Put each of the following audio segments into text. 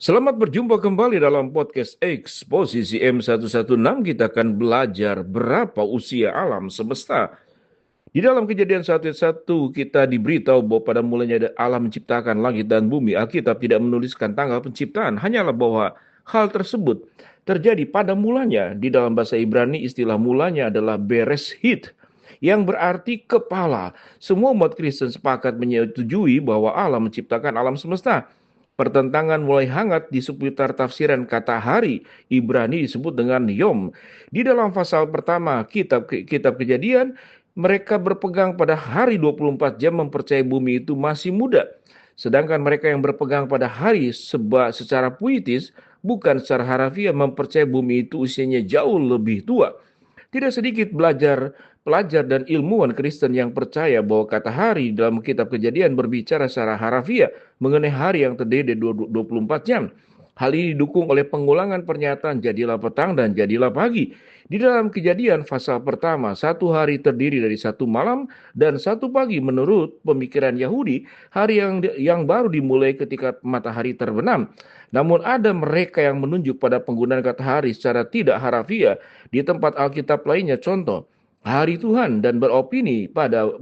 Selamat berjumpa kembali dalam podcast Eksposisi M116. Kita akan belajar berapa usia alam semesta. Di dalam Kejadian 1:1 kita diberitahu bahwa pada mulanya alam menciptakan langit dan bumi. Alkitab tidak menuliskan tanggal penciptaan, hanyalah bahwa hal tersebut terjadi pada mulanya. Di dalam bahasa Ibrani istilah mulanya adalah Bereshit, yang berarti kepala. Semua umat Kristen sepakat menyetujui bahwa Allah menciptakan alam semesta. Pertentangan mulai hangat di seputar tafsiran kata hari. Ibrani disebut dengan Yom. Di dalam pasal pertama kitab Kejadian, mereka berpegang pada hari 24 jam, mempercayai bumi itu masih muda. Sedangkan mereka yang berpegang pada hari secara puitis, bukan secara harafiah, mempercayai bumi itu usianya jauh lebih tua. Tidak sedikit pelajar dan ilmuwan Kristen yang percaya bahwa kata hari dalam kitab Kejadian berbicara secara harafiah mengenai hari yang terdiri dari 24 jam. Hal ini didukung oleh pengulangan pernyataan jadilah petang dan jadilah pagi. Di dalam Kejadian pasal pertama, satu hari terdiri dari satu malam dan satu pagi. Menurut pemikiran Yahudi, hari yang baru dimulai ketika matahari terbenam. Namun ada mereka yang menunjuk pada penggunaan kata hari secara tidak harafiah di tempat Alkitab lainnya. Contoh, hari Tuhan, dan beropini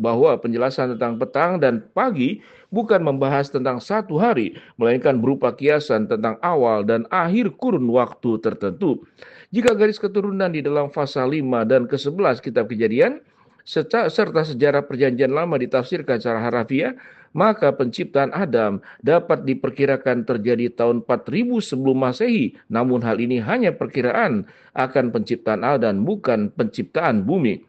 bahwa penjelasan tentang petang dan pagi bukan membahas tentang satu hari, melainkan berupa kiasan tentang awal dan akhir kurun waktu tertentu. Jika garis keturunan di dalam pasal 5 dan ke-11 kitab Kejadian serta sejarah perjanjian lama ditafsirkan secara harafiah, maka penciptaan Adam dapat diperkirakan terjadi tahun 4000 sebelum Masehi. Namun hal ini hanya perkiraan akan penciptaan Adam, bukan penciptaan bumi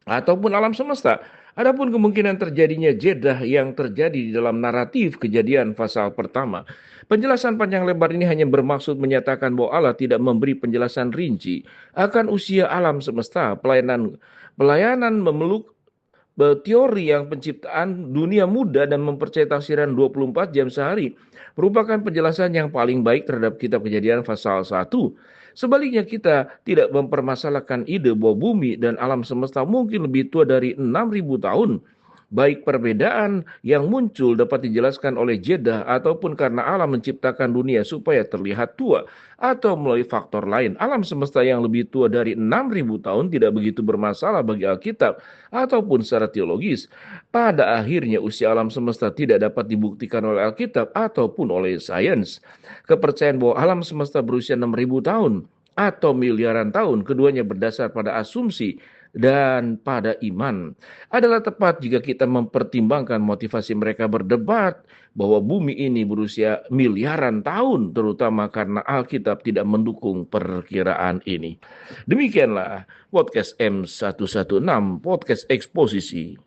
ataupun alam semesta. Adapun kemungkinan terjadinya jedah yang terjadi di dalam naratif Kejadian pasal pertama. Penjelasan panjang lebar ini hanya bermaksud menyatakan bahwa Allah tidak memberi penjelasan rinci akan usia alam semesta. Pelayanan memeluk teori yang penciptaan dunia muda dan mempercayai tafsiran 24 jam sehari merupakan penjelasan yang paling baik terhadap kitab Kejadian pasal 1. Sebaliknya, kita tidak mempermasalahkan ide bahwa bumi dan alam semesta mungkin lebih tua dari 6.000 tahun. Baik perbedaan yang muncul dapat dijelaskan oleh jedah ataupun karena alam menciptakan dunia supaya terlihat tua, atau melalui faktor lain. Alam semesta yang lebih tua dari 6.000 tahun tidak begitu bermasalah bagi Alkitab ataupun secara teologis. Pada akhirnya usia alam semesta tidak dapat dibuktikan oleh Alkitab ataupun oleh sains. Kepercayaan bahwa alam semesta berusia 6.000 tahun atau miliaran tahun, keduanya berdasar pada asumsi dan pada iman, adalah tepat jika kita mempertimbangkan motivasi mereka berdebat bahwa bumi ini berusia miliaran tahun, terutama karena Alkitab tidak mendukung perkiraan ini. Demikianlah podcast M116, podcast eksposisi.